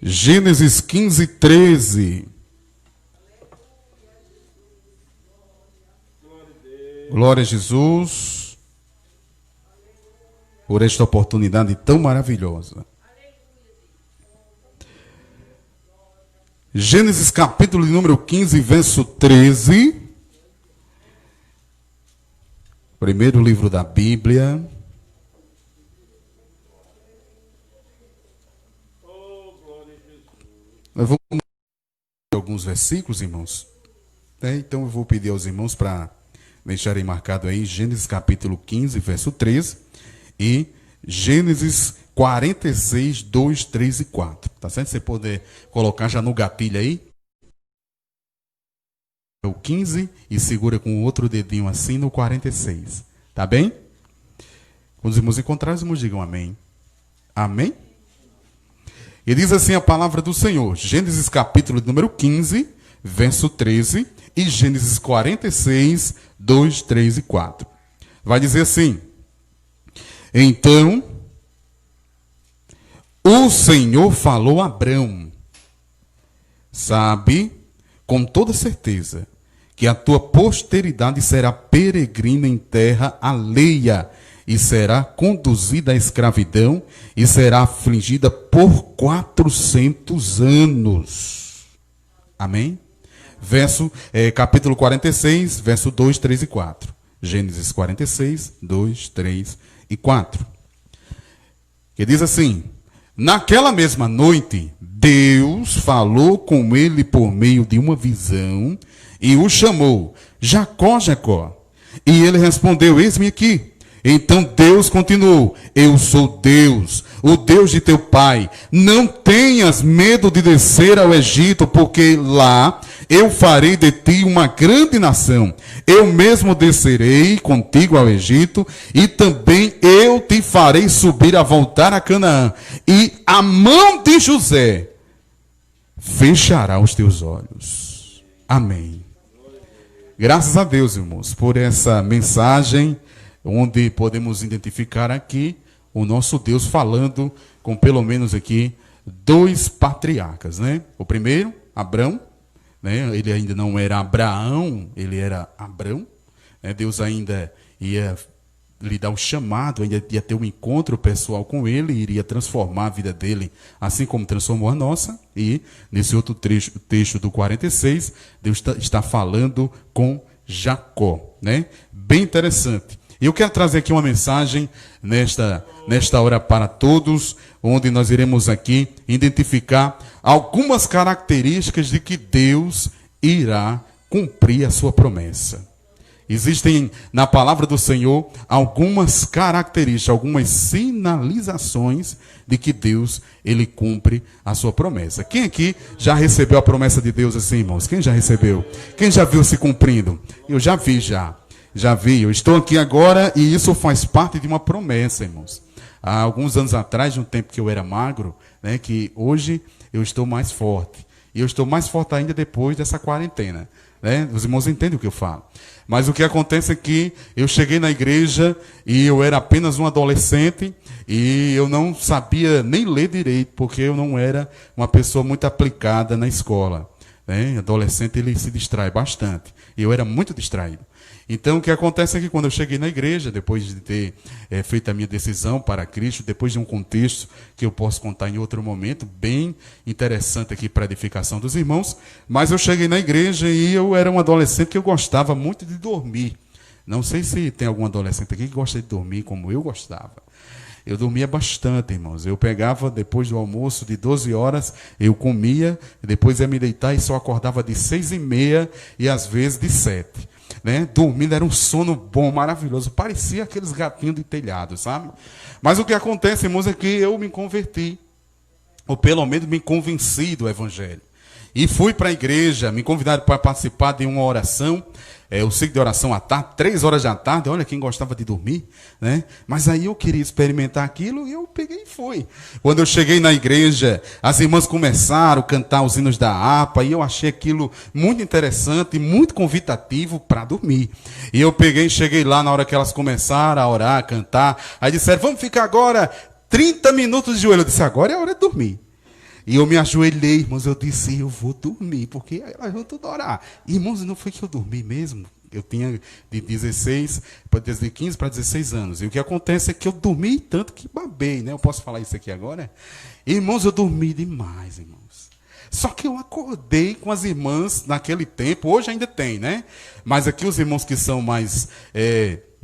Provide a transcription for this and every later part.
Gênesis 15, 13. Glória a Jesus por esta oportunidade tão maravilhosa. Gênesis capítulo de número 15, verso 13. Primeiro livro da Bíblia. Nós vamos ler alguns versículos, irmãos. Então eu vou pedir aos irmãos para deixarem marcado aí Gênesis capítulo 15, verso 13 e Gênesis 46, 2, 3 e 4. Tá certo? Você poder colocar já no gatilho aí. O 15 e segura com o outro dedinho assim no 46. Tá bem? Quando os irmãos encontrarem, os irmãos digam amém. Amém? E diz assim a palavra do Senhor. Gênesis capítulo número 15, verso 13 e Gênesis 46, 2, 3 e 4. Vai dizer assim: Então o Senhor falou a Abrão: Sabe com toda certeza que a tua posteridade será peregrina em terra alheia e será conduzida à escravidão e será afligida por 400 anos. Amém? Capítulo 46, verso 2, 3 e 4. Gênesis 46, 2, 3 e 4. Que diz assim: Naquela mesma noite, Deus falou com ele por meio de uma visão e o chamou: Jacó, Jacó. E ele respondeu: Eis-me aqui. Então Deus continuou: Eu sou Deus, o Deus de teu pai. Não tenhas medo de descer ao Egito, porque lá eu farei de ti uma grande nação. Eu mesmo descerei contigo ao Egito, e também eu te farei subir a voltar a Canaã. E a mão de José fechará os teus olhos. Amém. Graças a Deus, irmãos, por essa mensagem, onde podemos identificar aqui o nosso Deus falando com pelo menos aqui dois patriarcas, né? O primeiro, Abrão, né? Ele ainda não era Abraão, ele era Abrão, né? Deus ainda ia lhe dar um chamado, ainda ia ter um encontro pessoal com ele, iria transformar a vida dele, assim como transformou a nossa. E nesse outro texto do 46, Deus está falando com Jacó, né? Bem interessante. E eu quero trazer aqui uma mensagem nesta hora para todos, onde nós iremos aqui identificar algumas características de que Deus irá cumprir a sua promessa. Existem na palavra do Senhor algumas características, algumas sinalizações de que Deus, ele cumpre a sua promessa. Quem aqui já recebeu a promessa de Deus assim, irmãos? Quem já recebeu? Quem já viu se cumprindo? Eu já vi, Já vi, eu estou aqui agora e isso faz parte de uma promessa, irmãos. Há alguns anos atrás, de um tempo que eu era magro, né, que hoje eu estou mais forte. E eu estou mais forte ainda depois dessa quarentena, né? Os irmãos entendem o que eu falo. Mas o que acontece é que eu cheguei na igreja e eu era apenas um adolescente e eu não sabia nem ler direito, porque eu não era uma pessoa muito aplicada na escola, né? Adolescente, ele se distrai bastante. E eu era muito distraído. Então, o que acontece é que quando eu cheguei na igreja, depois de ter feito a minha decisão para Cristo, depois de um contexto que eu posso contar em outro momento, bem interessante aqui para a edificação dos irmãos, mas eu cheguei na igreja e eu era um adolescente que eu gostava muito de dormir. Não sei se tem algum adolescente aqui que gosta de dormir como eu gostava. Eu dormia bastante, irmãos. Eu pegava, depois do almoço de 12 horas, eu comia, depois ia me deitar e só acordava de 6h30 e às vezes de 7. Né? Dormindo era um sono bom, maravilhoso. Parecia aqueles gatinhos de telhado, sabe? Mas o que acontece, irmãos, é que eu me converti. Ou pelo menos me convenci do evangelho. E fui para a igreja, me convidaram para participar de uma oração. O ciclo de oração à tarde, 3 horas da tarde. Olha quem gostava de dormir, né? Mas aí eu queria experimentar aquilo e eu peguei e fui. Quando eu cheguei na igreja, as irmãs começaram a cantar os hinos da harpa e eu achei aquilo muito interessante e muito convidativo para dormir. E eu cheguei lá na hora que elas começaram a orar, a cantar. Aí disseram: vamos ficar agora 30 minutos de joelho. Eu disse: agora é a hora de dormir. E eu me ajoelhei, irmãos, eu disse, eu vou dormir, porque elas vão tudo orar. Irmãos, não foi que eu dormi mesmo? Eu tinha de 15 para 16 anos. E o que acontece é que eu dormi tanto que babei, né? Eu posso falar isso aqui agora? Irmãos, eu dormi demais, irmãos. Só que eu acordei com as irmãs naquele tempo, hoje ainda tem, né? Mas aqui os irmãos que são mais...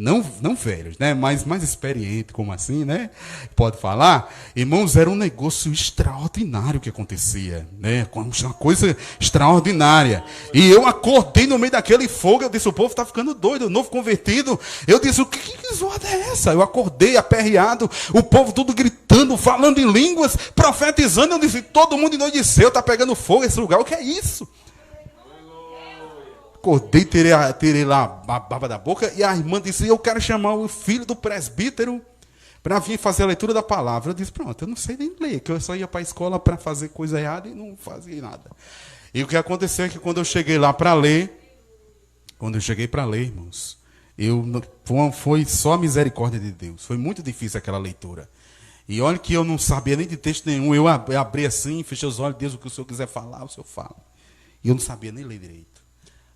Não velhos, né? Mas mais experientes, como assim, né? Pode falar. Irmãos, era um negócio extraordinário que acontecia, né? Uma coisa extraordinária. E eu acordei no meio daquele fogo, eu disse, o povo está ficando doido, o novo convertido. Eu disse, que zoada é essa? Eu acordei aperreado, o povo tudo gritando, falando em línguas, profetizando. Eu disse, todo mundo endoideceu, está pegando fogo esse lugar, o que é isso? Acordei, tirei lá a baba da boca, e a irmã disse, eu quero chamar o filho do presbítero para vir fazer a leitura da palavra. Eu disse, pronto, eu não sei nem ler, que eu só ia para a escola para fazer coisa errada e não fazia nada. E o que aconteceu é que quando eu cheguei lá para ler, irmãos, foi só a misericórdia de Deus. Foi muito difícil aquela leitura. E olha que eu não sabia nem de texto nenhum, eu abri assim, fechei os olhos, Deus, o que o Senhor quiser falar, o Senhor fala. E eu não sabia nem ler direito.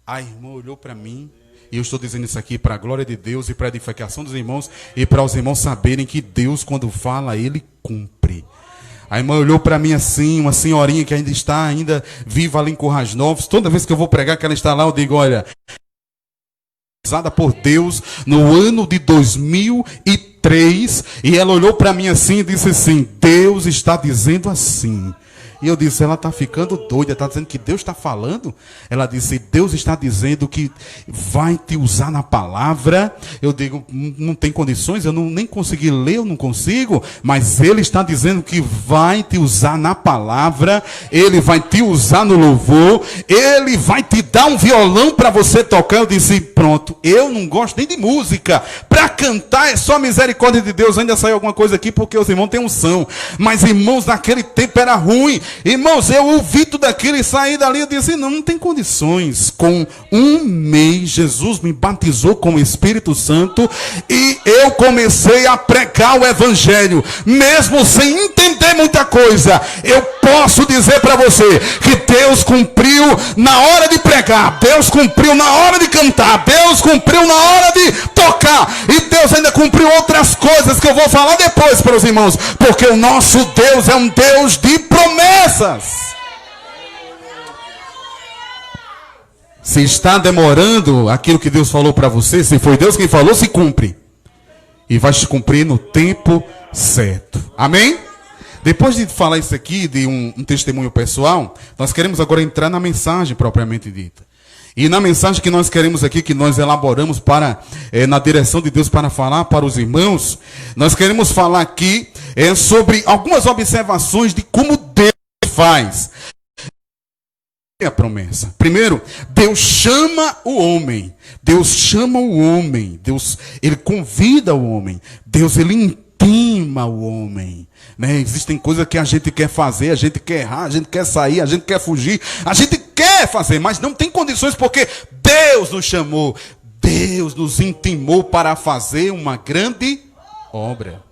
A irmã olhou para mim, e eu estou dizendo isso aqui para a glória de Deus e para a edificação dos irmãos, e para os irmãos saberem que Deus, quando fala, Ele cumpre. A irmã olhou para mim assim, uma senhorinha que ainda está viva ali em Currais Novos. Toda vez que eu vou pregar, que ela está lá, eu digo, olha, usada por Deus no ano de 2003, e ela olhou para mim assim e disse assim, Deus está dizendo assim. E eu disse, ela está ficando doida, está dizendo que Deus está falando. Ela disse, Deus está dizendo que vai te usar na palavra. Eu digo, não tem condições, eu nem consegui ler, eu não consigo. Mas Ele está dizendo que vai te usar na palavra. Ele vai te usar no louvor. Ele vai te dar um violão para você tocar. Eu disse, pronto, eu não gosto nem de música. Para cantar é só misericórdia de Deus. Ainda saiu alguma coisa aqui porque os irmãos têm unção. Mas irmãos, naquele tempo era ruim. Irmãos, eu ouvi tudo aquilo e saí dali, eu disse, não tem condições. Com um mês, Jesus me batizou com o Espírito Santo e eu comecei a pregar o Evangelho, mesmo sem entender muita coisa. Eu posso dizer para você que Deus cumpriu na hora de pregar, Deus cumpriu na hora de cantar, Deus cumpriu na hora de tocar, e Deus ainda cumpriu outras coisas que eu vou falar depois para os irmãos, porque o nosso Deus é um Deus de promessas. Se está demorando aquilo que Deus falou para você, se foi Deus quem falou, se cumpre. E vai se cumprir no tempo certo. Amém? Depois de falar isso aqui, de um testemunho pessoal, nós queremos agora entrar na mensagem propriamente dita. E na mensagem que nós queremos aqui, que nós elaboramos na direção de Deus para falar para os irmãos, nós queremos falar aqui sobre algumas observações de como Deus faz a promessa. Primeiro, Deus chama o homem. Deus chama o homem. Deus, Ele convida o homem. Deus, Ele intima o homem. Né? Existem coisas que a gente quer fazer, a gente quer errar, a gente quer sair, a gente quer fugir, a gente quer fazer, mas não tem condições porque Deus nos chamou. Deus nos intimou para fazer uma grande obra.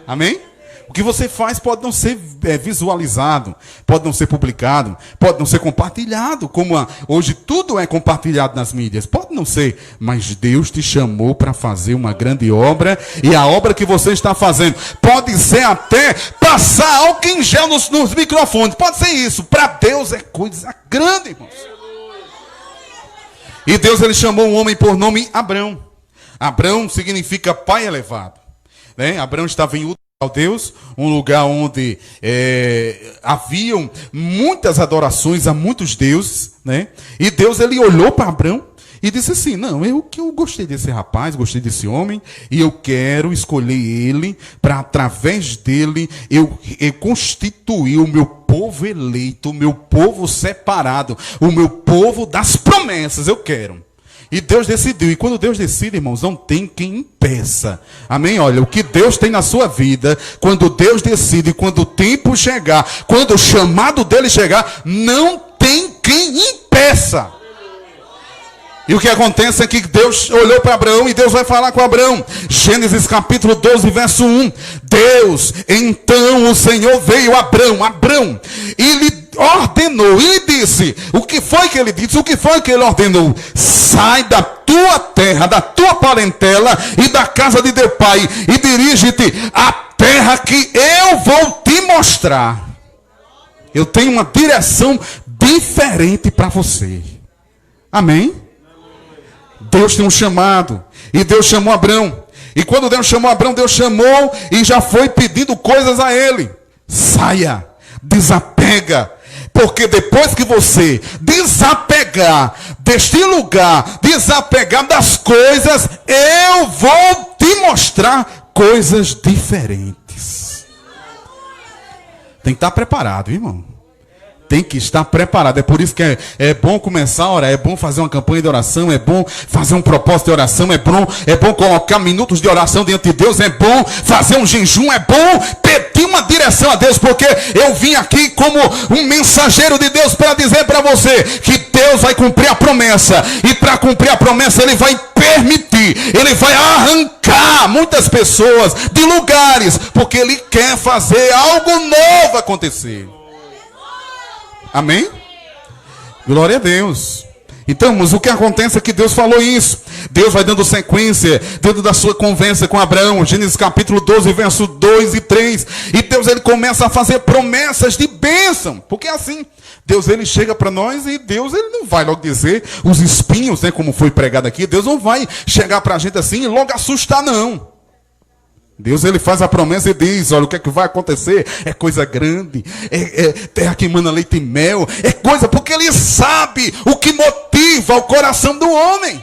Amém? O que você faz pode não ser visualizado, pode não ser publicado, pode não ser compartilhado, como hoje tudo é compartilhado nas mídias. Pode não ser, mas Deus te chamou para fazer uma grande obra, e a obra que você está fazendo pode ser até passar álcool em gel nos microfones. Pode ser isso. Para Deus é coisa grande, irmãos. E Deus, Ele chamou um homem por nome Abrão. Abrão significa pai elevado. Né? Abrão estava em Deus, um lugar onde haviam muitas adorações a muitos deuses, né? E Deus, Ele olhou para Abrão e disse assim, não, eu gostei desse rapaz, gostei desse homem, e eu quero escolher ele, para através dele, eu constituir o meu povo eleito, o meu povo separado, o meu povo das promessas, eu quero. E Deus decidiu. E quando Deus decide, irmãos, não tem quem impeça. Amém? Olha, o que Deus tem na sua vida, quando Deus decide, quando o tempo chegar, quando o chamado dele chegar, não tem quem impeça. E o que acontece é que Deus olhou para Abraão e Deus vai falar com Abraão. Gênesis capítulo 12, verso 1. Deus, então o Senhor veio a Abraão, e lhe ordenou, e lhe disse, o que foi que ele disse? O que foi que ele ordenou? Sai da tua terra, da tua parentela e da casa de teu pai, e dirige-te à terra que eu vou te mostrar. Eu tenho uma direção diferente para você. Amém? Deus tem um chamado. E Deus chamou Abraão. E quando Deus chamou Abraão, Deus chamou e já foi pedindo coisas a ele. Saia, desapega. Porque depois que você desapegar deste lugar, desapegar das coisas, eu vou te mostrar coisas diferentes. Tem que estar preparado, irmão. Tem que estar preparado. É por isso que é bom começar a orar, é bom fazer uma campanha de oração, é bom fazer um propósito de oração, é bom colocar minutos de oração diante de Deus, é bom fazer um jejum, é bom pedir uma direção a Deus, porque eu vim aqui como um mensageiro de Deus para dizer para você que Deus vai cumprir a promessa, e para cumprir a promessa Ele vai permitir, Ele vai arrancar muitas pessoas de lugares, porque Ele quer fazer algo novo acontecer. Amém? Glória a Deus. Então, mas o que acontece é que Deus falou isso. Deus vai dando sequência dentro da sua conversa com Abraão. Gênesis capítulo 12, verso 2 e 3. E Deus, ele começa a fazer promessas de bênção. Porque é assim, Deus, ele chega para nós e Deus, ele não vai logo dizer os espinhos, né, como foi pregado aqui. Deus não vai chegar para a gente assim e logo assustar, não. Deus, ele faz a promessa e diz, olha, o que é que vai acontecer? É coisa grande, é terra que emana leite e mel, é coisa, porque ele sabe o que motiva o coração do homem.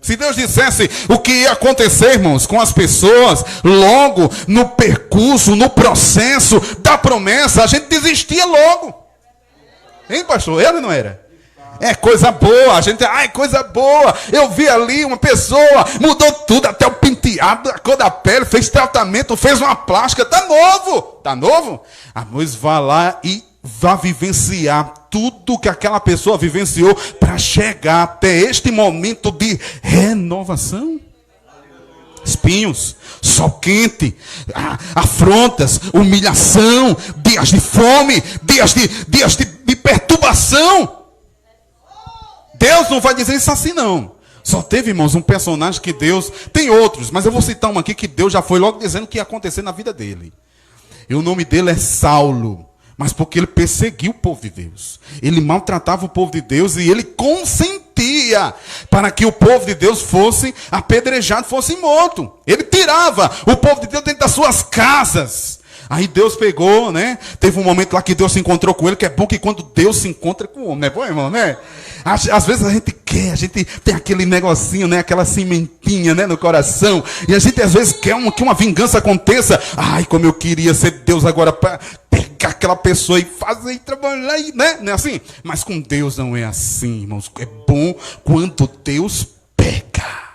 Se Deus dissesse o que ia acontecer, irmãos, com as pessoas, logo no percurso, no processo da promessa, a gente desistia logo. Hein, pastor? Era ou não era? É coisa boa, a gente, ai, coisa boa. Eu vi ali uma pessoa, mudou tudo, até o penteado, a cor da pele, fez tratamento, fez uma plástica, tá novo. Tá novo? Ah, mas vá lá e vá vivenciar tudo que aquela pessoa vivenciou para chegar até este momento de renovação. Espinhos, sol quente, afrontas, humilhação, dias de fome, dias de perturbação. Deus não vai dizer isso assim, não. Só teve, irmãos, um personagem que Deus... Tem outros, mas eu vou citar um aqui que Deus já foi logo dizendo o que ia acontecer na vida dele. E o nome dele é Saulo. Mas porque ele perseguiu o povo de Deus. Ele maltratava o povo de Deus e ele consentia para que o povo de Deus fosse apedrejado, fosse morto. Ele tirava o povo de Deus dentro das suas casas. Aí Deus pegou, né? Teve um momento lá que Deus se encontrou com ele, que é bom que quando Deus se encontra com o homem, não é bom, irmão, né? Às vezes a gente tem aquele negocinho, né? Aquela cimentinha, né? No coração. E a gente às vezes quer que uma vingança aconteça. Ai, como eu queria ser Deus agora para pegar aquela pessoa e fazer e trabalhar, né? Não é assim? Mas com Deus não é assim, irmãos. É bom quando Deus pega.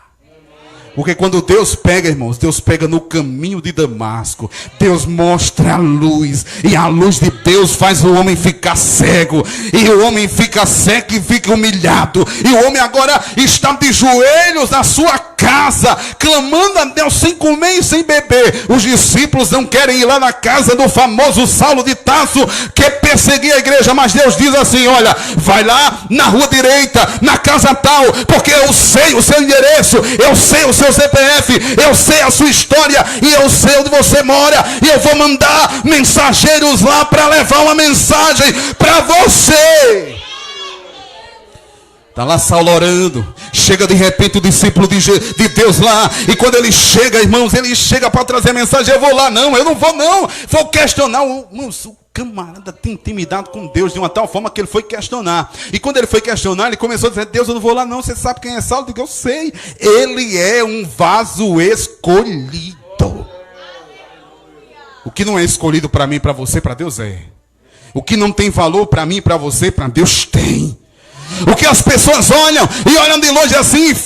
Porque quando Deus pega, irmãos, Deus pega no caminho de Damasco. Deus mostra a luz. E a luz de Deus faz o homem ficar cego. E o homem fica cego e fica humilhado. E o homem agora está de joelhos na sua casa, clamando a Deus sem comer e sem beber. Os discípulos não querem ir lá na casa do famoso Saulo de Tarso, que perseguia a igreja. Mas Deus diz assim, olha, vai lá na rua direita, na casa tal, porque eu sei o seu endereço, eu sei o seu CPF, eu sei a sua história e eu sei onde você mora, e eu vou mandar mensageiros lá para levar uma mensagem para você. Está lá Saulo orando, chega de repente o discípulo de Deus lá, e quando ele chega, irmãos, ele chega para trazer mensagem. Eu vou lá, não, eu não vou não, vou questionar. O camarada tem intimidade com Deus de uma tal forma que ele foi questionar. E quando ele foi questionar, ele começou a dizer, Deus, eu não vou lá não, você sabe quem é Saulo? Eu digo, eu sei, ele é um vaso escolhido. O que não é escolhido para mim e para você, para Deus é. O que não tem valor para mim e para você, para Deus tem. O que as pessoas olham e olham de longe assim e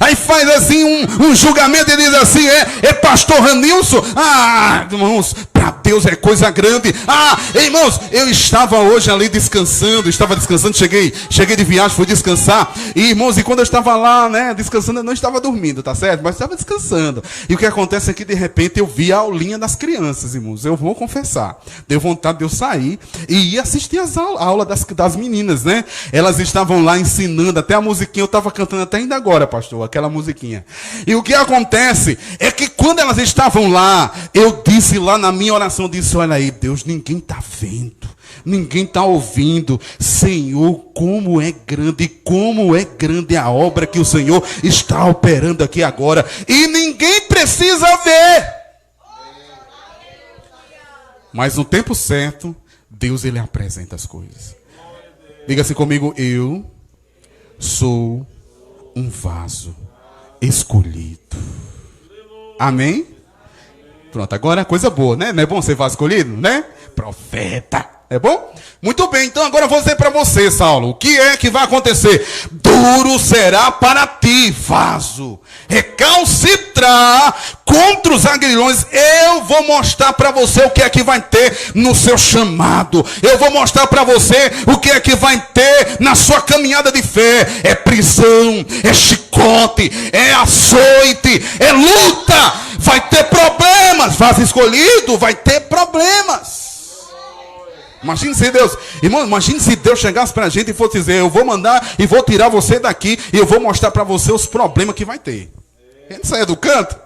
aí faz assim um julgamento e diz assim, é pastor Ranilson? Ah, irmãos, para Deus é coisa grande. Ah, irmãos, eu estava hoje ali descansando, cheguei de viagem, fui descansar. E irmãos, e quando eu estava lá, né, descansando, eu não estava dormindo, tá certo? Mas estava descansando. E o que acontece é que de repente eu vi a aulinha das crianças, irmãos. Eu vou confessar. Deu vontade de eu sair e ir assistir as aulas das meninas, né? Elas estavam lá ensinando, até a musiquinha, eu estava cantando até ainda agora, pastor, aquela musiquinha. E o que acontece é que quando elas estavam lá, eu disse lá na minha oração, disse, olha aí, Deus, ninguém está vendo, ninguém está ouvindo. Senhor, como é grande a obra que o Senhor está operando aqui agora. E ninguém precisa ver. Mas no tempo certo, Deus, ele apresenta as coisas. Diga assim comigo, eu sou um vaso escolhido. Amém? Pronto, agora é coisa boa, né? Não é bom ser vaso escolhido, né? Profeta. É bom? Muito bem, então agora eu vou dizer para você, Saulo, o que é que vai acontecer? Duro será para ti, vaso, recalcitrar contra os aguilhões. Eu vou mostrar para você o que é que vai ter no seu chamado. Eu vou mostrar para você o que é que vai ter na sua caminhada de fé. É prisão, é chicote, é açoite, é luta. Vai ter problemas. Vaso escolhido vai ter problemas. Imagine se Deus, irmão, imagine se Deus chegasse para a gente e fosse dizer, eu vou mandar e vou tirar você daqui e eu vou mostrar para você os problemas que vai ter. Ele saia do canto?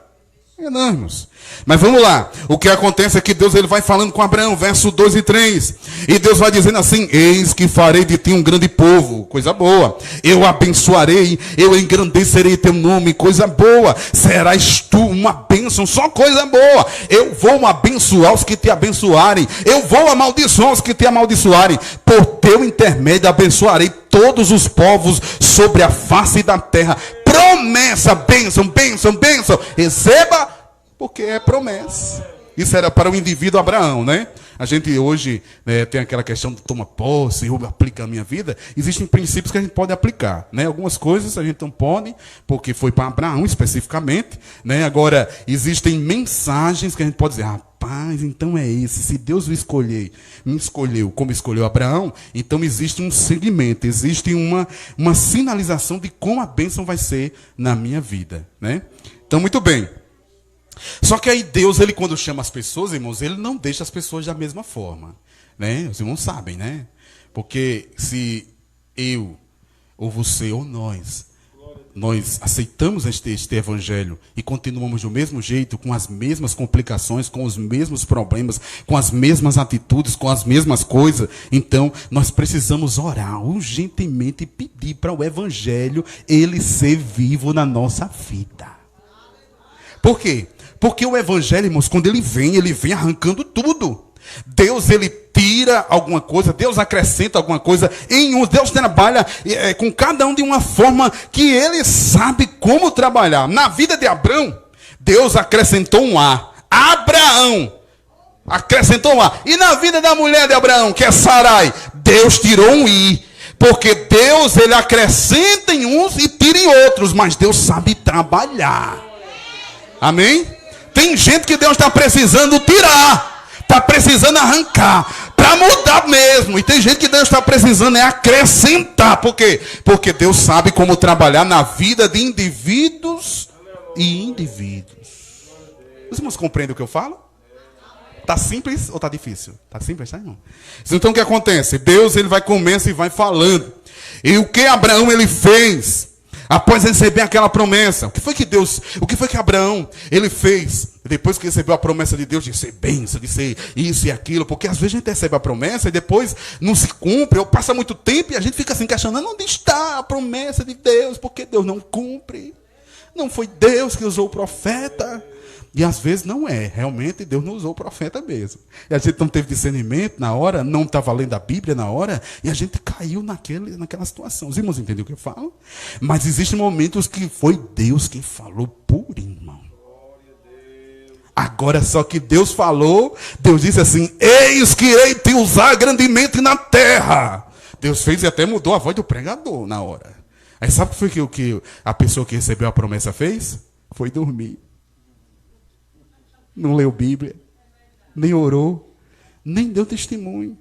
Não, irmãos. Mas vamos lá. O que acontece é que Deus, ele vai falando com Abraão, verso 2 e 3. E Deus vai dizendo assim, eis que farei de ti um grande povo. Coisa boa. Eu abençoarei, eu engrandecerei teu nome. Coisa boa. Serás tu uma bênção, só coisa boa. Eu vou abençoar os que te abençoarem. Eu vou amaldiçoar os que te amaldiçoarem. Por teu intermédio abençoarei todos os povos sobre a face da terra. Promessa, bênção, bênção, bênção. Receba, porque é promessa. Isso era para o indivíduo Abraão, né? A gente hoje tem aquela questão de toma posse, eu aplico a minha vida. Existem princípios que a gente pode aplicar, né? Algumas coisas a gente não pode, porque foi para Abraão especificamente, né? Agora, existem mensagens que a gente pode dizer, rapaz, então é esse. Se Deus me escolheu como escolheu Abraão, então existe um segmento, existe uma sinalização de como a bênção vai ser na minha vida, né? Então, muito bem. Só que aí Deus, ele quando chama as pessoas, irmãos, ele não deixa as pessoas da mesma forma, né? Os irmãos sabem, né? Porque se eu, ou você, ou nós aceitamos este evangelho e continuamos do mesmo jeito, com as mesmas complicações, com os mesmos problemas, com as mesmas atitudes, com as mesmas coisas, então nós precisamos orar urgentemente e pedir para o evangelho ele ser vivo na nossa vida. Por quê? Porque o evangelho, irmãos, quando ele vem arrancando tudo. Deus, ele tira alguma coisa, Deus acrescenta alguma coisa em uns. Deus trabalha com cada um de uma forma que ele sabe como trabalhar. Na vida de Abraão, Deus acrescentou um A. Abraão acrescentou um A. E na vida da mulher de Abraão, que é Sarai, Deus tirou um I. Porque Deus, ele acrescenta em uns e tira em outros, mas Deus sabe trabalhar. Amém? Tem gente que Deus está precisando tirar, está precisando arrancar, para mudar mesmo. E tem gente que Deus está precisando acrescentar. Por quê? Porque Deus sabe como trabalhar na vida de indivíduos e indivíduos. Os irmãos compreendem o que eu falo? Está simples ou está difícil? Está simples, tá, irmão? Então o que acontece? Deus, ele vai começar e vai falando. E o que Abraão ele fez? Após receber aquela promessa, o que foi que Abraão, ele fez, depois que recebeu a promessa de Deus, de ser bênção, de ser isso e aquilo, porque às vezes a gente recebe a promessa e depois não se cumpre, ou passa muito tempo e a gente fica assim questionando, onde está a promessa de Deus, porque Deus não cumpre, não foi Deus que usou o profeta, e às vezes não é, realmente Deus não usou o profeta mesmo, e a gente não teve discernimento na hora, não estava lendo a Bíblia na hora, e a gente caiu naquela situação. Os irmãos entendem o que eu falo? Mas existem momentos que foi Deus quem falou por irmão. Agora só que Deus falou, Deus disse assim, eis que irei te usar grandemente na terra, Deus fez e até mudou a voz do pregador na hora. Aí sabe o que foi que a pessoa que recebeu a promessa fez? Foi dormir. Não leu Bíblia, nem orou, nem deu testemunho.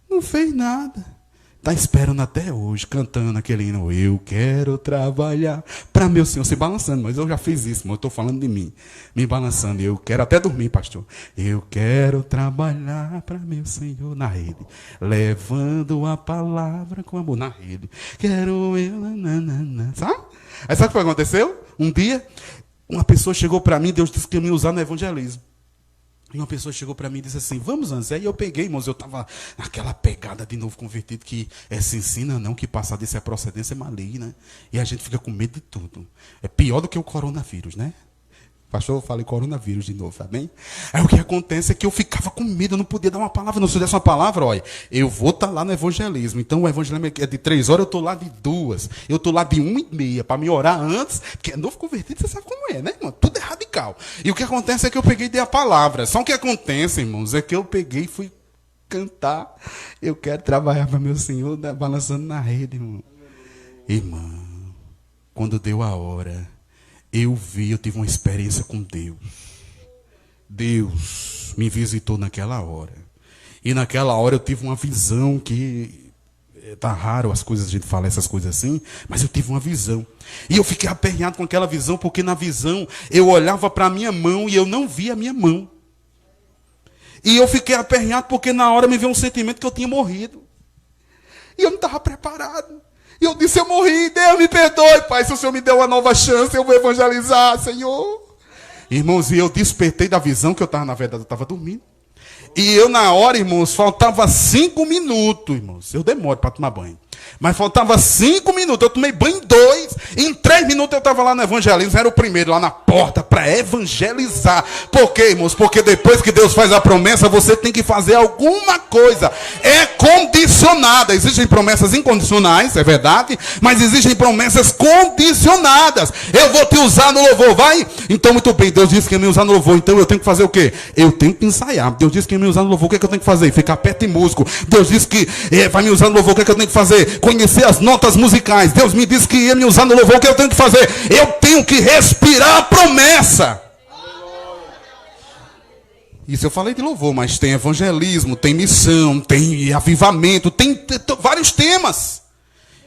Não fez nada. Está esperando até hoje, cantando aquele hino. Eu quero trabalhar para meu Senhor. Se balançando, mas eu já fiz isso, mas eu estou falando de mim. Me balançando. Eu quero até dormir, pastor. Eu quero trabalhar para meu Senhor na rede. Levando a palavra com amor na rede. Quero eu. Nananana. Sabe? Aí sabe o que aconteceu? Um dia, uma pessoa chegou para mim, Deus disse que ia me usar no evangelismo. E uma pessoa chegou para mim e disse assim, vamos, Anzé. E eu peguei, irmãos, eu estava naquela pegada de novo convertido, que se ensina não, que passar disso é procedência maligna. E a gente fica com medo de tudo. É pior do que o coronavírus, né? Pastor, eu falei coronavírus de novo, tá bem? Aí o que acontece é que eu ficava com medo, eu não podia dar uma palavra. Não, se eu desse uma palavra, olha, eu vou estar lá no evangelismo. Então o evangelismo é de 3 horas, eu estou lá de 2. Eu estou lá de 1h30, para me orar antes, porque é novo convertido, você sabe como é, né, irmão? Tudo é radical. E o que acontece é que eu peguei e dei a palavra. Só o que acontece, irmãos, é que eu peguei e fui cantar. Eu quero trabalhar para meu Senhor, balançando na rede, irmão. Irmão, quando deu a hora, eu tive uma experiência com Deus. Deus me visitou naquela hora. E naquela hora eu tive uma visão que... Tá raro as coisas, a gente fala essas coisas assim, mas eu tive uma visão. E eu fiquei aperreado com aquela visão, porque na visão eu olhava para a minha mão e eu não via a minha mão. E eu fiquei aperreado porque na hora me veio um sentimento que eu tinha morrido. E eu não estava preparado. E eu disse, eu morri, Deus me perdoe, Pai, se o Senhor me deu uma nova chance, eu vou evangelizar, Senhor. Irmãos, e eu despertei da visão que eu estava, na verdade, eu estava dormindo. E eu na hora, irmãos, faltava 5 minutos, irmãos. Eu demoro para tomar banho. Mas faltava 5 minutos, eu tomei banho 2. Em 3 minutos eu estava lá no evangelismo, era o primeiro lá na porta para evangelizar. Por quê, irmãos? Porque depois que Deus faz a promessa, você tem que fazer alguma coisa. É condicionada. Existem promessas incondicionais, é verdade, mas existem promessas condicionadas. Eu vou te usar no louvor, vai? Então, muito bem, Deus disse que ia me usar no louvor, então eu tenho que fazer o quê? Eu tenho que ensaiar. Deus disse que ia me usar no louvor, o que é que eu tenho que fazer? Ficar perto de músico. Deus disse que vai me usar no louvor, o que é que eu tenho que fazer? Conhecer as notas musicais. Deus me disse que ia me usar no louvor, o que eu tenho que fazer? Eu tenho que respirar a promessa. Isso eu falei de louvor, mas tem evangelismo, tem missão, tem avivamento, tem vários temas.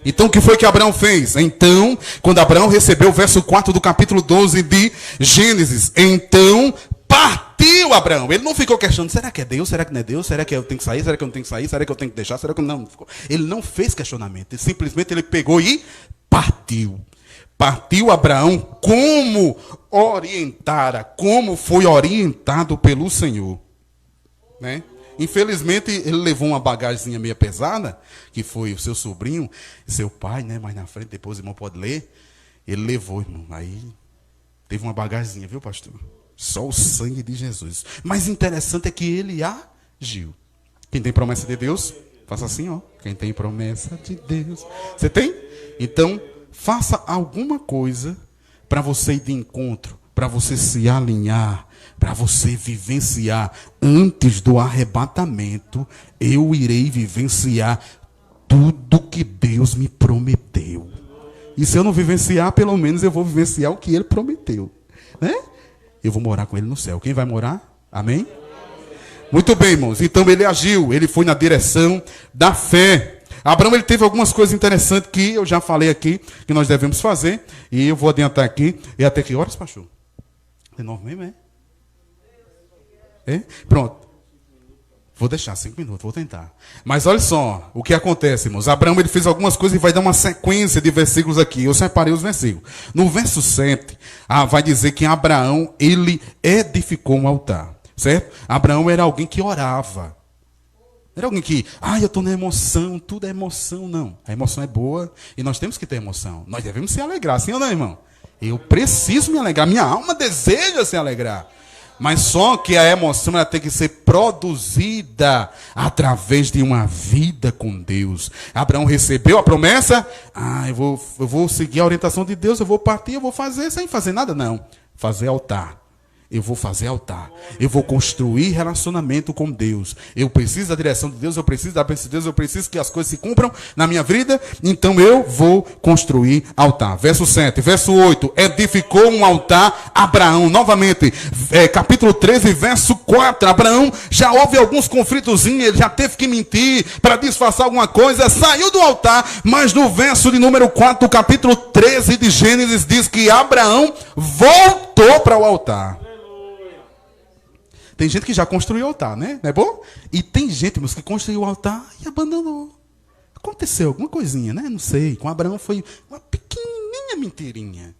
Então o que foi que Abraão fez? Então, quando Abraão recebeu o verso 4 do capítulo 12 de Gênesis, então partiu Abraão. Ele não ficou questionando, será que é Deus? Será que não é Deus? Será que eu tenho que sair? Será que eu não tenho que sair? Será que eu tenho que deixar? Será que eu não? Ele não fez questionamento. Simplesmente ele pegou e partiu. Partiu Abraão como foi orientado pelo Senhor. Né? Infelizmente, ele levou uma bagagemzinha meio pesada, que foi o seu sobrinho, seu pai, né? Mais na frente, depois o irmão pode ler. Ele levou, irmão. Aí teve uma bagagemzinha, viu, pastor? Só o sangue de Jesus. Mas interessante é que ele agiu. Quem tem promessa de Deus, faça assim, ó. Quem tem promessa de Deus. Você tem? Então, faça alguma coisa para você ir de encontro, para você se alinhar, para você vivenciar. Antes do arrebatamento, eu irei vivenciar tudo que Deus me prometeu. E se eu não vivenciar, pelo menos eu vou vivenciar o que Ele prometeu. Né? Eu vou morar com Ele no céu. Quem vai morar? Amém? Muito bem, irmãos. Então ele agiu, ele foi na direção da fé. Abraão, ele teve algumas coisas interessantes que eu já falei aqui, que nós devemos fazer. E eu vou adiantar aqui. E até que horas, pastor? De 9 mesmo, é? É? Pronto. Vou deixar 5 minutos, vou tentar. Mas olha só o que acontece, irmãos. Abraão, ele fez algumas coisas e vai dar uma sequência de versículos aqui. Eu separei os versículos. No verso 7, vai dizer que Abraão, ele edificou um altar. Certo? Abraão era alguém que orava. Era alguém que, eu estou na emoção, tudo é emoção. Não, a emoção é boa e nós temos que ter emoção. Nós devemos se alegrar, sim ou não, irmão? Eu preciso me alegrar, minha alma deseja se alegrar. Mas só que a emoção ela tem que ser produzida através de uma vida com Deus. Abraão recebeu a promessa, eu vou seguir a orientação de Deus, eu vou partir, eu vou fazer sem fazer nada. Não, fazer altar. eu vou fazer altar. Eu vou construir relacionamento com Deus. Eu preciso da direção de Deus, eu preciso da bênção de Deus, eu preciso que as coisas se cumpram na minha vida, então eu vou construir altar. Verso 7, verso 8, edificou um altar Abraão, novamente, capítulo 13, verso 4, Abraão já houve alguns conflitozinhos, ele já teve que mentir para disfarçar alguma coisa, saiu do altar, mas no verso de número 4, do capítulo 13 de Gênesis, diz que Abraão voltou para o altar. Tem gente que já construiu o altar, né? Não é bom? E tem gente, mas que construiu o altar e abandonou. Aconteceu alguma coisinha, né? Não sei. Com Abraão foi uma pequenininha mentirinha.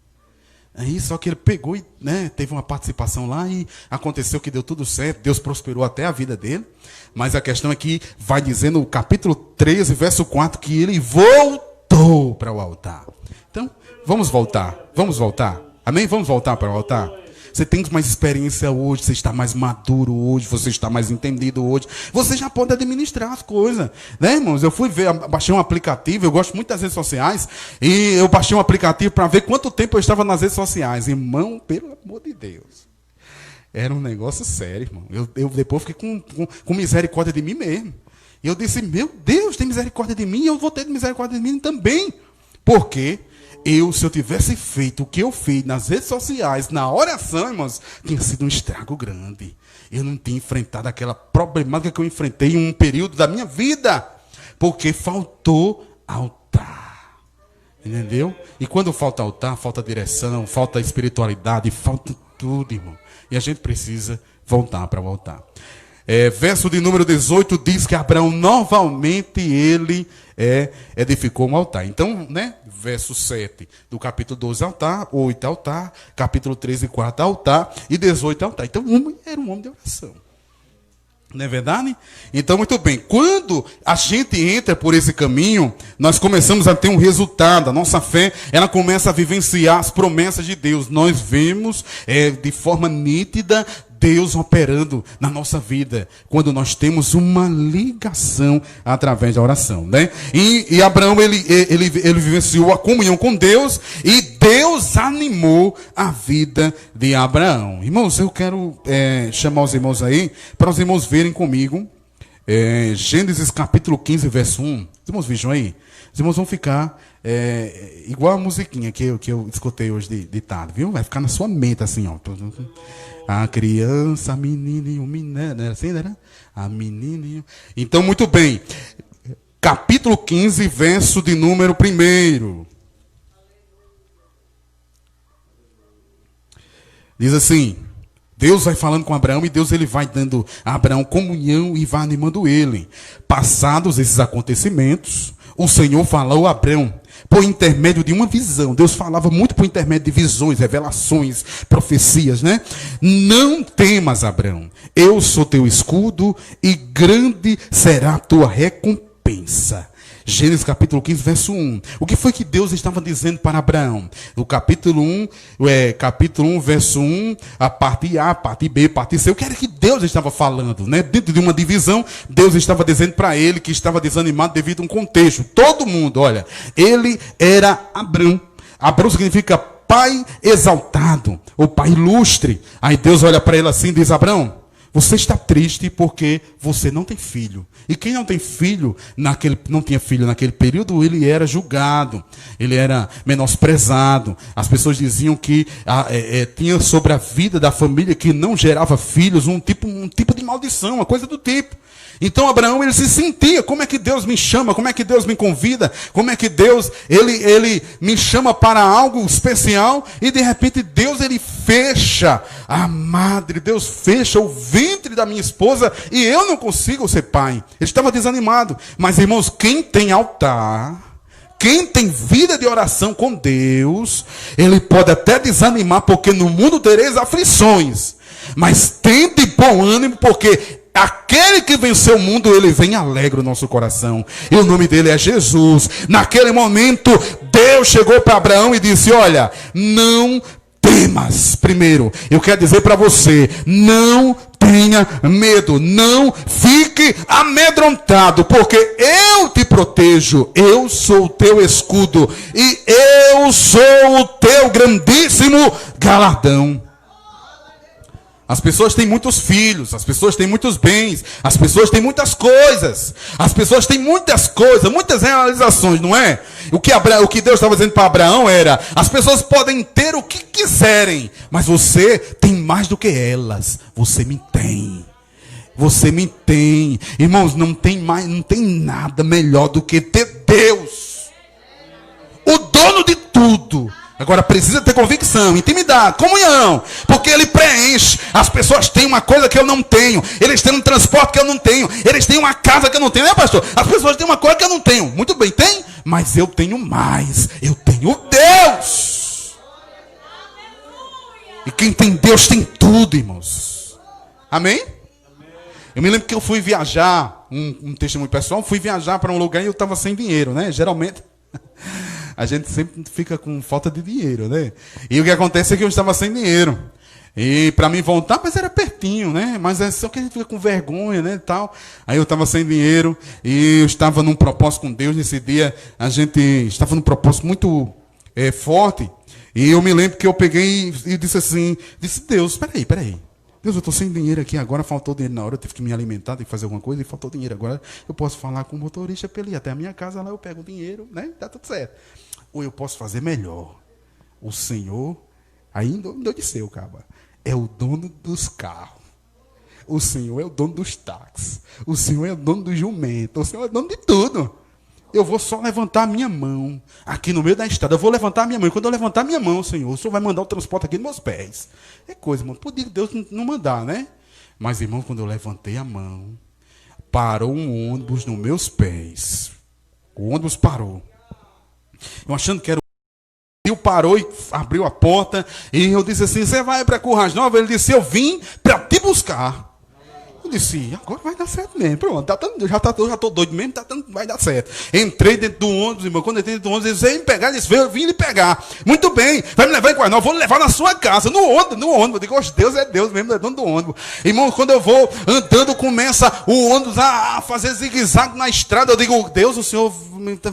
Aí só que ele pegou e, né, teve uma participação lá e aconteceu que deu tudo certo. Deus prosperou até a vida dele. Mas a questão é que vai dizendo no capítulo 13, verso 4, que ele voltou para o altar. Então, vamos voltar. Vamos voltar. Amém? Vamos voltar para o altar. Você tem mais experiência hoje, você está mais maduro hoje, você está mais entendido hoje. Você já pode administrar as coisas. Né, irmãos? Eu fui ver, baixei um aplicativo, eu gosto muito das redes sociais, e eu baixei um aplicativo para ver quanto tempo eu estava nas redes sociais. Irmão, pelo amor de Deus. Era um negócio sério, irmão. Eu depois fiquei com misericórdia de mim mesmo. E eu disse, meu Deus, tem misericórdia de mim, e eu vou ter misericórdia de mim também. Por quê? Se eu tivesse feito o que eu fiz nas redes sociais, na oração, irmãos, tinha sido um estrago grande. Eu não tinha enfrentado aquela problemática que eu enfrentei em um período da minha vida. Porque faltou altar. Entendeu? E quando falta altar, falta direção, falta espiritualidade, falta tudo, irmão. E a gente precisa voltar para o altar. Verso de número 18 diz que Abraão novamente ele edificou um altar. Então, né, verso 7 do capítulo 12 altar, 8 altar, capítulo 13 4 altar e 18 altar. Então, era um homem de oração. Não é verdade? Então, muito bem. Quando a gente entra por esse caminho, nós começamos a ter um resultado. A nossa fé, ela começa a vivenciar as promessas de Deus. Nós vemos de forma nítida Deus operando na nossa vida, quando nós temos uma ligação através da oração, né? E Abraão, ele vivenciou a comunhão com Deus, e Deus animou a vida de Abraão. Irmãos, eu quero chamar os irmãos aí, para os irmãos verem comigo, Gênesis capítulo 15, verso 1. Os irmãos vejam aí? Os irmãos vão ficar igual a musiquinha que eu escutei hoje de tarde, viu? Vai ficar na sua mente assim, ó. A criança, a menininho, né? Assim, né? A menininho. Então, muito bem. Capítulo 15, verso de número 1. Diz assim: Deus vai falando com Abraão, e Deus ele vai dando a Abraão comunhão e vai animando ele. Passados esses acontecimentos, o Senhor falou a Abraão por intermédio de uma visão. Deus falava muito por intermédio de visões, revelações, profecias, né? Não temas, Abraão. Eu sou teu escudo e grande será a tua recompensa. Gênesis capítulo 15, verso 1. O que foi que Deus estava dizendo para Abraão? No capítulo 1, verso 1, a parte A, a parte B, a parte C. O que era que Deus estava falando, né? Dentro de uma divisão, Deus estava dizendo para ele que estava desanimado devido a um contexto. Todo mundo, olha, ele era Abrão. Abrão significa pai exaltado, ou pai ilustre. Aí Deus olha para ele assim e diz: Abrão, você está triste porque você não tem filho. E quem não tem filho, não tinha filho naquele período, ele era julgado, ele era menosprezado. As pessoas diziam que tinha sobre a vida da família que não gerava filhos um tipo de maldição, uma coisa do tipo. Então Abraão, ele se sentia: como é que Deus me chama? Como é que Deus me convida? Como é que Deus, ele me chama para algo especial? E de repente Deus, ele fecha a madre, Deus fecha o ventre da minha esposa, e eu não consigo ser pai. Ele estava desanimado. Mas, irmãos, quem tem altar, quem tem vida de oração com Deus, ele pode até desanimar, porque no mundo tereis aflições, mas tende bom ânimo, porque aquele que venceu o mundo, ele vem alegre o nosso coração. E o nome dele é Jesus. Naquele momento, Deus chegou para Abraão e disse: olha, não temas. Primeiro, eu quero dizer para você: não tenha medo, não fique amedrontado, porque eu te protejo, eu sou o teu escudo, e eu sou o teu grandíssimo galardão. As pessoas têm muitos filhos, as pessoas têm muitos bens, as pessoas têm muitas coisas, as pessoas têm muitas coisas, muitas realizações, não é? O que Deus estava dizendo para Abraão era: as pessoas podem ter o que quiserem, mas você tem mais do que elas. Você me tem. Você me tem. Irmãos, não tem nada melhor do que ter Deus, o dono de tudo. Agora precisa ter convicção, intimidade, comunhão, porque Ele preenche. As pessoas têm uma coisa que eu não tenho, eles têm um transporte que eu não tenho, eles têm uma casa que eu não tenho, né, pastor? As pessoas têm uma coisa que eu não tenho. Muito bem, tem, mas eu tenho mais. Eu tenho Deus. E quem tem Deus tem tudo, irmãos. Amém? Eu me lembro que eu fui viajar, um testemunho pessoal, fui viajar para um lugar e eu estava sem dinheiro, né? Geralmente a gente sempre fica com falta de dinheiro, né? E o que acontece é que eu estava sem dinheiro. E para mim voltar, mas era pertinho, né? Mas é só que a gente fica com vergonha, né, e tal. Aí eu estava sem dinheiro e eu estava num propósito com Deus. Nesse dia a gente estava num propósito muito forte. E eu me lembro que eu peguei e disse assim, Deus, peraí. Deus, eu estou sem dinheiro aqui agora, faltou dinheiro na hora, eu tive que me alimentar, tive que fazer alguma coisa e faltou dinheiro. Agora eu posso falar com o motorista para ele ir até a minha casa, lá eu pego o dinheiro, né? Tá tudo certo. Ou eu posso fazer melhor. O Senhor, aí não disse eu, cara, é o dono dos carros. O Senhor é o dono dos táxis. O Senhor é o dono do jumento. O Senhor é o dono de tudo. Eu vou só levantar a minha mão aqui no meio da estrada. Eu vou levantar a minha mão. E quando eu levantar a minha mão, Senhor, o Senhor vai mandar o transporte aqui nos meus pés. É coisa, irmão. Podia Deus não mandar, né? Mas, irmão, quando eu levantei a mão, parou um ônibus nos meus pés. O ônibus parou. Eu achando que era o Rio, parou e abriu a porta. E eu disse assim, você vai para Currais Nova? Ele disse, eu vim para te buscar. Eu disse, agora vai dar certo mesmo. Pronto, eu já estou doido mesmo, vai dar certo. Entrei dentro do ônibus, irmão. Quando eu entrei dentro do ônibus, ele veio me pegar, ele disse, eu vim lhe pegar. Muito bem, vai me levar em Currais Nova, vou lhe levar na sua casa, no ônibus. Eu digo, Deus é Deus mesmo, é dono do ônibus. Irmão, quando eu vou andando, começa o ônibus a fazer zigue-zague na estrada. Eu digo, Deus, o Senhor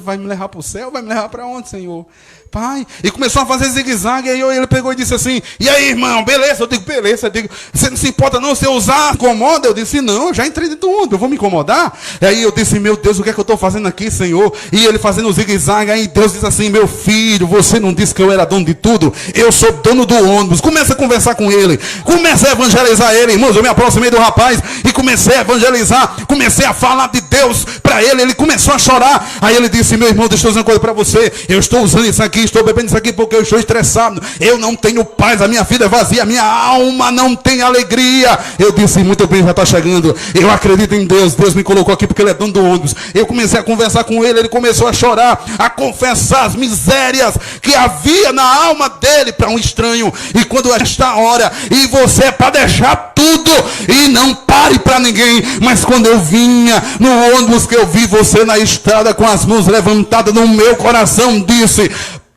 vai me levar para o céu? Vai me levar para onde, Senhor? Pai, e começou a fazer zigue-zague, aí ele pegou e disse assim, e aí, irmão, beleza? Eu digo, beleza. Eu digo, você não se importa não se eu usar, incomoda? Eu disse, não, eu já entrei dentro do ônibus, eu vou me incomodar? E aí eu disse, meu Deus, o que é que eu estou fazendo aqui, Senhor? E ele fazendo zigue-zague, aí Deus diz assim, meu filho, você não disse que eu era dono de tudo? Eu sou dono do ônibus. Começa a conversar com ele, começa a evangelizar ele, irmãos. Eu me aproximei do rapaz e comecei a evangelizar, comecei a falar de Deus para ele, ele começou a chorar. Aí ele disse, meu irmão, deixa eu dizer uma coisa para você, eu estou usando isso aqui, estou bebendo isso aqui porque eu estou estressado, eu não tenho paz, a minha vida é vazia, a minha alma não tem alegria. Eu disse, muito bem, já está chegando, eu acredito em Deus, Deus me colocou aqui porque Ele é dono do ônibus. Eu comecei a conversar com ele, ele começou a chorar, a confessar as misérias que havia na alma dele para um estranho. E quando esta hora, e você é para deixar tudo e não pare para ninguém, mas quando eu vinha no ônibus que eu vi você na estrada com as mãos levantadas, no meu coração disse,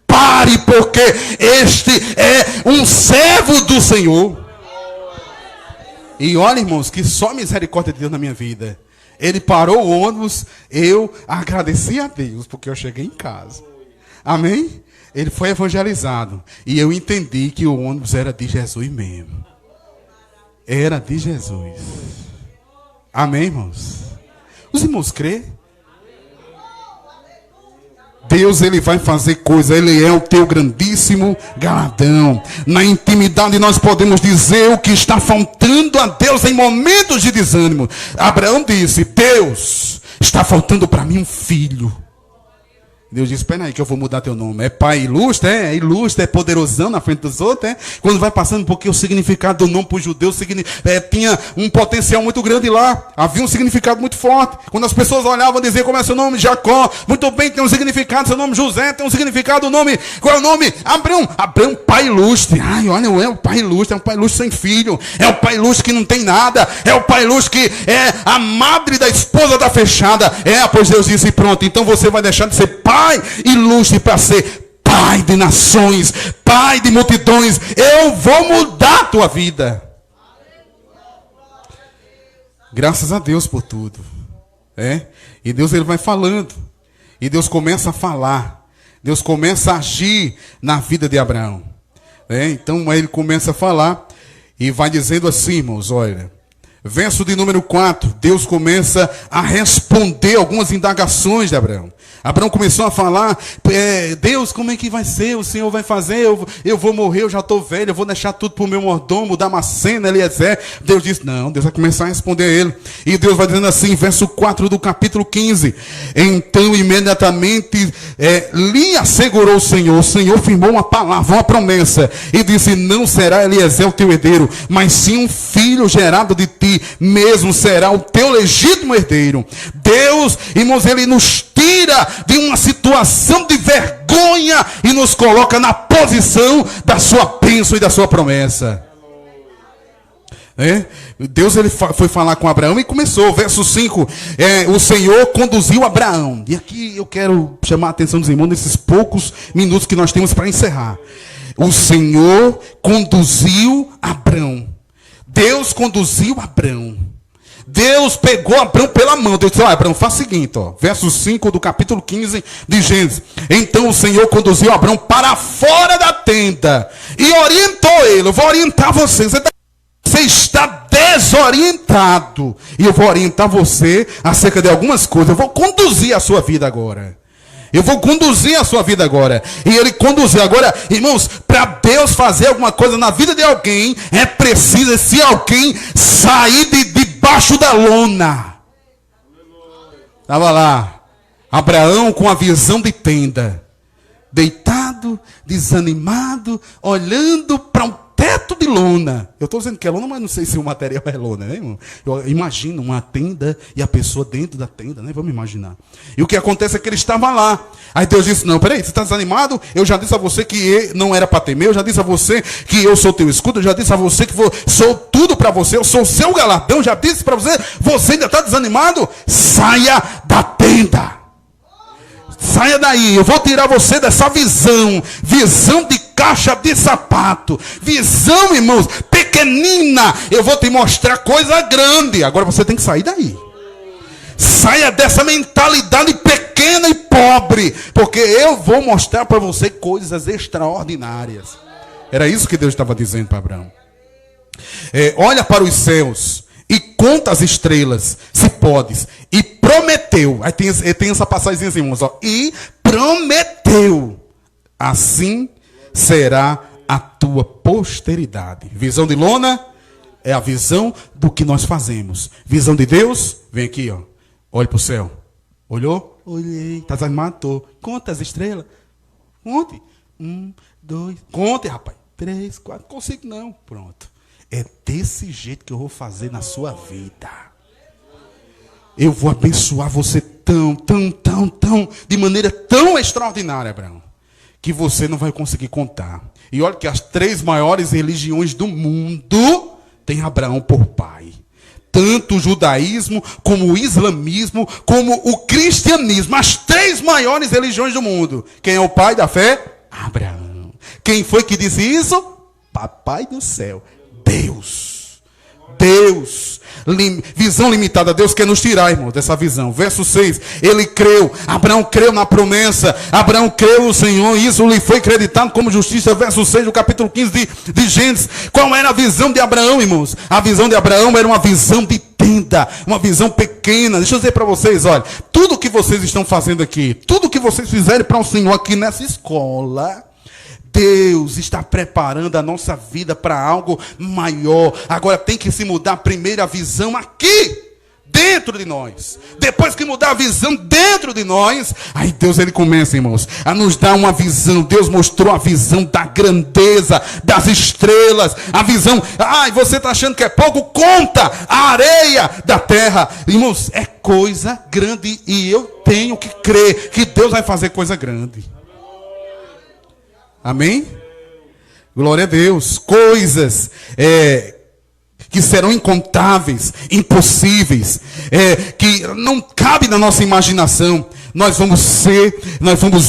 pare, porque este é um servo do Senhor. E olha, irmãos, que só misericórdia de Deus na minha vida. Ele parou o ônibus, eu agradeci a Deus, porque eu cheguei em casa. Amém? Ele foi evangelizado. E eu entendi que o ônibus era de Jesus mesmo. Era de Jesus. Amém, irmãos? Os irmãos crê? Deus, Ele vai fazer coisa, Ele é o teu grandíssimo galardão. Na intimidade nós podemos dizer o que está faltando a Deus em momentos de desânimo. Abraão disse, Deus, está faltando para mim um filho. Deus disse, espera aí que eu vou mudar teu nome. É pai ilustre, é ilustre, é poderosão na frente dos outros, é? Quando vai passando, porque o significado do nome para os judeus tinha um potencial muito grande lá. Havia um significado muito forte. Quando as pessoas olhavam, diziam, como é seu nome? Jacó. Muito bem, tem um significado. Seu nome José, tem um significado. O nome, qual é o nome? Abraão. Abraão, pai ilustre. Ai, olha, é o pai ilustre, é um pai ilustre sem filho. É o pai ilustre que não tem nada. É o pai ilustre que é a madre da esposa da fechada. Pois Deus disse, pronto, então você vai deixar de ser pai ilustre para ser pai de nações, pai de multidões. Eu vou mudar a tua vida. Graças a Deus por tudo. E Deus, Ele vai falando. E Deus começa a falar. Deus começa a agir na vida de Abraão. Então Ele começa a falar. E vai dizendo assim, irmãos, olha. Verso de número 4, Deus começa a responder algumas indagações de Abraão. Abraão começou a falar, Deus, como é que vai ser? O Senhor vai fazer? Eu vou morrer, eu já estou velho, eu vou deixar tudo para o meu mordomo, Damasceno, Eliezer. Deus disse, não, Deus vai começar a responder a ele. E Deus vai dizendo assim, verso 4 do capítulo 15. Então, imediatamente, lhe assegurou o Senhor firmou uma palavra, uma promessa. E disse, não será Eliezer o teu herdeiro, mas sim um filho gerado de ti, mesmo será o teu legítimo herdeiro. Deus, irmãos, ele nos tira de uma situação de vergonha e nos coloca na posição da sua bênção e da sua promessa. Deus ele foi falar com Abraão e começou, verso 5, o Senhor conduziu Abraão. E aqui eu quero chamar a atenção dos irmãos nesses poucos minutos que nós temos para encerrar. O Senhor conduziu Abraão. Deus conduziu Abraão. Deus pegou Abraão pela mão. Deus disse, Abraão, faz o seguinte, verso 5 do capítulo 15 de Gênesis. Então o Senhor conduziu Abraão para fora da tenda e orientou ele. Eu vou orientar você. Você está desorientado. E eu vou orientar você acerca de algumas coisas. Eu vou conduzir a sua vida agora. Eu vou conduzir a sua vida agora. E ele conduziu. Agora, irmãos, para Deus fazer alguma coisa na vida de alguém, é preciso esse alguém sair debaixo da lona. Estava lá, Abraão com a visão de tenda. Deitado, desanimado, olhando para um teto de lona. Eu estou dizendo que é lona, mas não sei se o material é lona, né, irmão? Eu imagino uma tenda e a pessoa dentro da tenda, né? Vamos imaginar. E o que acontece é que ele estava lá. Aí Deus disse, não, peraí, você está desanimado? Eu já disse a você que não era para temer, eu já disse a você que eu sou teu escudo, eu já disse a você que sou tudo para você, eu sou o seu galardão, eu já disse para você, você ainda está desanimado? Saia da tenda. Saia daí, eu vou tirar você dessa visão de caixa de sapato, visão, irmãos, pequenina, eu vou te mostrar coisa grande, agora você tem que sair daí. Saia dessa mentalidade pequena e pobre, porque eu vou mostrar para você coisas extraordinárias. Era isso que Deus estava dizendo para Abraão. Olha para os céus e conta as estrelas, se podes. E prometeu. Aí tem essa passagem assim, irmãos. E prometeu. Assim será a tua posteridade. Visão de lona é a visão do que nós fazemos. Visão de Deus, vem aqui, ó. Olhe para o céu. Olhou? Olhei. Está desanimado? Tô. Conta as estrelas. Conte. 1, 2. Conte, rapaz. 3, 4. Consigo não. Pronto. É desse jeito que eu vou fazer na sua vida. Eu vou abençoar você tão, de maneira tão extraordinária, Abraão, que você não vai conseguir contar. E olha que as 3 maiores religiões do mundo têm Abraão por pai. Tanto o judaísmo, como o islamismo, como o cristianismo. As 3 maiores religiões do mundo. Quem é o pai da fé? Abraão. Quem foi que disse isso? Papai do céu. Deus. Visão limitada. Deus quer nos tirar, irmão, dessa visão. Verso 6. Ele creu. Abraão creu na promessa. Abraão creu no Senhor. E isso lhe foi acreditado como justiça. Verso 6 do capítulo 15 de Gênesis. Qual era a visão de Abraão, irmãos? A visão de Abraão era uma visão de tenda. Uma visão pequena. Deixa eu dizer para vocês, olha. Tudo que vocês estão fazendo aqui. Tudo que vocês fizerem para o Senhor aqui nessa escola, Deus está preparando a nossa vida para algo maior. Agora tem que se mudar primeiro a visão aqui, dentro de nós. Depois que mudar a visão dentro de nós, aí Deus ele começa, irmãos, a nos dar uma visão. Deus mostrou a visão da grandeza, das estrelas. A visão, você está achando que é pouco? Conta a areia da terra. Irmãos, é coisa grande e eu tenho que crer que Deus vai fazer coisa grande. Amém? Glória a Deus. Coisas que serão incontáveis, impossíveis, que não cabe na nossa imaginação. Nós vamos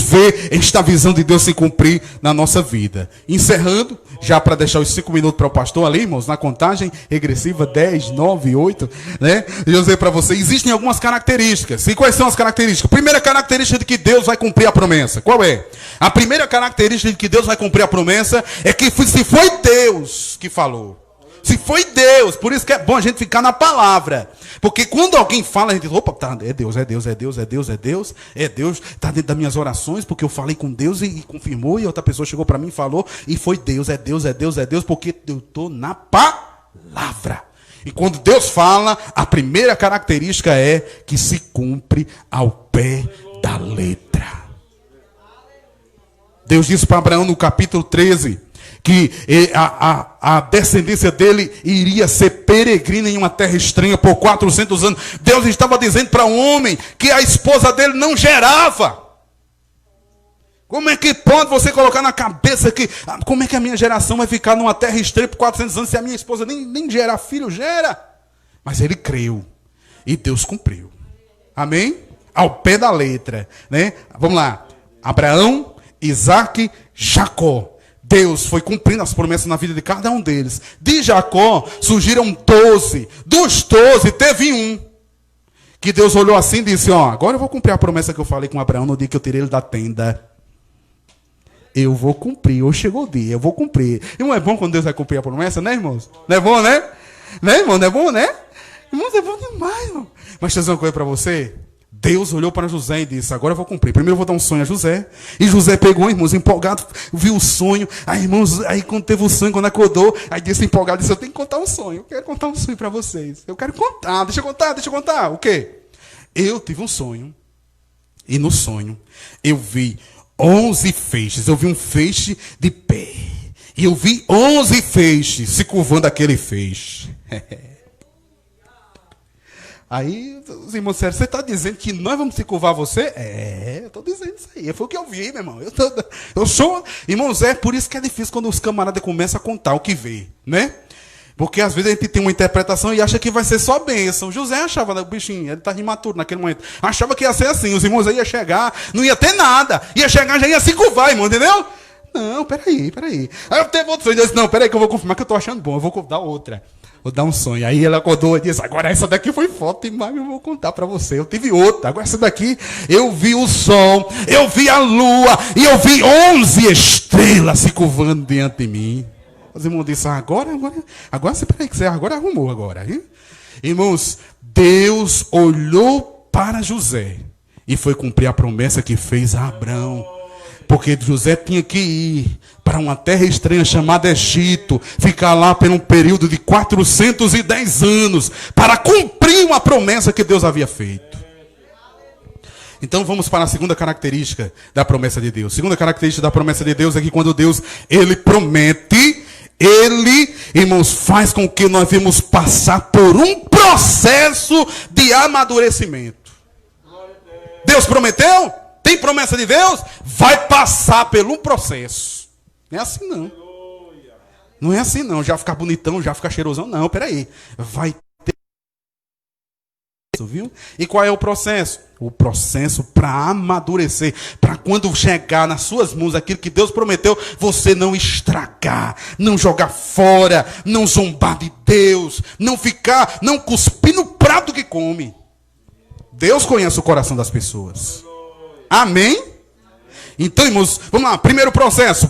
ver esta visão de Deus se cumprir na nossa vida. Encerrando, já para deixar os 5 minutos para o pastor ali, irmãos, na contagem regressiva, 10, 9, 8, né? Eu dizer para você, existem algumas características. E quais são as características? Primeira característica de que Deus vai cumprir a promessa. Qual é? A primeira característica de que Deus vai cumprir a promessa é que se foi Deus que falou, Se foi Deus. Por isso que é bom a gente ficar na palavra. Porque quando alguém fala, a gente diz, opa, tá, é Deus, é Deus, é Deus, é Deus, é Deus, é Deus, está dentro das minhas orações, porque eu falei com Deus e confirmou, e outra pessoa chegou para mim e falou, e foi Deus, é Deus, é Deus, é Deus, porque eu estou na palavra. E quando Deus fala, a primeira característica é que se cumpre ao pé da letra. Deus disse para Abraão no capítulo 13, que a descendência dele iria ser peregrina em uma terra estranha por 400 anos. Deus estava dizendo para um homem que a esposa dele não gerava. Como é que pode você colocar na cabeça que... Como é que a minha geração vai ficar numa terra estranha por 400 anos se a minha esposa nem gerar filho? Gera. Mas ele creu. E Deus cumpriu. Amém? Ao pé da letra. Né? Vamos lá. Abraão, Isaque, Jacó. Deus foi cumprindo as promessas na vida de cada um deles. De Jacó surgiram 12. Dos 12 teve um. Que Deus olhou assim e disse, ó, agora eu vou cumprir a promessa que eu falei com Abraão no dia que eu tirei ele da tenda. Eu vou cumprir. Hoje chegou o dia, eu vou cumprir. E não é bom quando Deus vai cumprir a promessa, né, irmãos? Não é bom, né? Né, irmão? Não é bom, né? Irmãos, é bom demais, irmão. Mas deixa eu dizer uma coisa para você. Deus olhou para José e disse, agora eu vou cumprir. Primeiro eu vou dar um sonho a José. E José pegou, irmãos, empolgado, viu o sonho. Aí, irmãos, aí quando teve o sonho, quando acordou, aí disse empolgado, disse, eu tenho que contar um sonho. Eu quero contar um sonho para vocês. Eu quero contar, deixa eu contar. O quê? Eu tive um sonho. E no sonho, eu vi 11 feixes. Eu vi um feixe de pé. E eu vi 11 feixes se curvando aquele feixe. Aí os irmãos disseram, você está dizendo que nós vamos se curvar a você? É, eu estou dizendo isso aí. Foi o que eu vi, meu irmão. Eu sou... Irmãos, é por isso que é difícil quando os camaradas começam a contar o que vê, né? Porque às vezes a gente tem uma interpretação e acha que vai ser só bênção. José achava, o bichinho, ele estava imaturo naquele momento. Achava que ia ser assim, os irmãos aí iam chegar, não ia ter nada. Ia chegar, já ia se curvar, irmão, entendeu? Não, peraí. Aí eu teve outro sonho, eu disse, não, peraí que eu vou confirmar que eu estou achando bom, eu vou dar outra. Vou dar um sonho. Aí ele acordou e disse, agora essa daqui foi foto demais, eu vou contar para você. Eu tive outra, agora essa daqui, eu vi o sol, eu vi a lua, e eu vi 11 estrelas se curvando diante de mim. Os irmãos disseram, agora, peraí, que você agora arrumou agora. Hein? Irmãos, Deus olhou para José e foi cumprir a promessa que fez a Abraão. Porque José tinha que ir para uma terra estranha chamada Egito, ficar lá por um período de 410 anos, para cumprir uma promessa que Deus havia feito. Então vamos para a segunda característica da promessa de Deus. A segunda característica da promessa de Deus é que quando Deus, ele promete, ele, irmãos, faz com que nós vamos passar por um processo de amadurecimento. Deus prometeu? Tem promessa de Deus? Vai passar por um processo. Não é assim não. Não é assim não. Já ficar bonitão, já ficar cheirosão. Não, peraí. Vai ter... Viu? E qual é o processo? O processo para amadurecer. Para quando chegar nas suas mãos aquilo que Deus prometeu, você não estragar, não jogar fora, não zombar de Deus, não ficar, não cuspir no prato que come. Deus conhece o coração das pessoas. Amém? Então, irmãos, vamos lá. Primeiro processo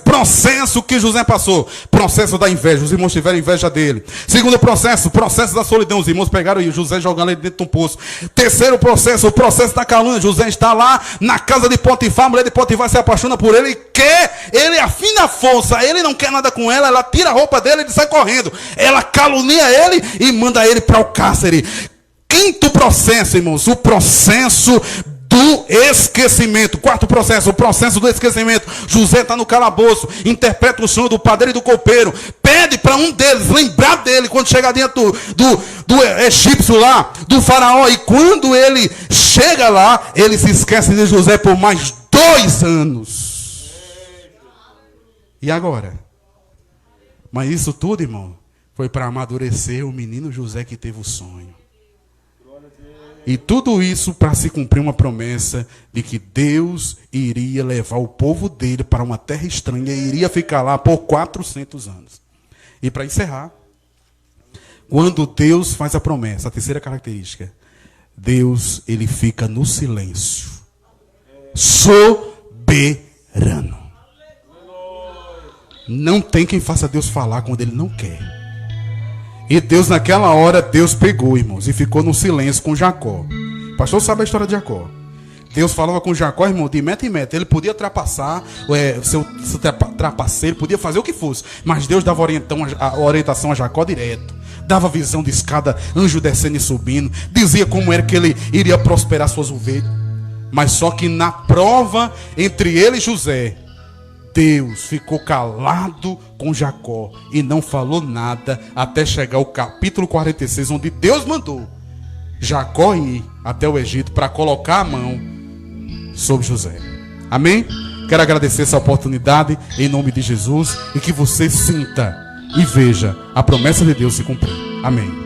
que José passou. Processo da inveja. Os irmãos tiveram inveja dele. Segundo processo da solidão. Os irmãos pegaram José e jogaram ele dentro de um poço. Terceiro processo, o processo da calúnia. José está lá na casa de Potifar. A mulher de Potifar se apaixona por ele e quer. Ele afina a força. Ele não quer nada com ela. Ela tira a roupa dele e ele sai correndo. Ela calunia ele e manda ele para o cárcere. Quinto processo, irmãos. O processo do esquecimento. Quarto processo, o processo do esquecimento. José está no calabouço, interpreta o sonho do padeiro e do copeiro, pede para um deles lembrar dele quando chegar dentro do egípcio lá, do faraó, e quando ele chega lá, ele se esquece de José por mais 2 anos. E agora? Mas isso tudo, irmão, foi para amadurecer o menino José que teve o sonho. E tudo isso para se cumprir uma promessa de que Deus iria levar o povo dele para uma terra estranha e iria ficar lá por 400 anos. E para encerrar, quando Deus faz a promessa, a terceira característica, Deus, ele fica no silêncio. Soberano. Não tem quem faça Deus falar quando ele não quer. E Deus, naquela hora, Deus pegou, irmãos, e ficou no silêncio com Jacó. O pastor sabe a história de Jacó. Deus falava com Jacó, irmão, de meta em meta. Ele podia trapaçar, seu trapaceiro, podia fazer o que fosse. Mas Deus dava orientação a Jacó direto. Dava visão de escada, anjo descendo e subindo. Dizia como era que ele iria prosperar suas ovelhas. Mas só que na prova entre ele e José, Deus ficou calado com Jacó e não falou nada até chegar ao capítulo 46, onde Deus mandou Jacó ir até o Egito para colocar a mão sobre José. Amém? Quero agradecer essa oportunidade em nome de Jesus e que você sinta e veja a promessa de Deus se cumprir. Amém.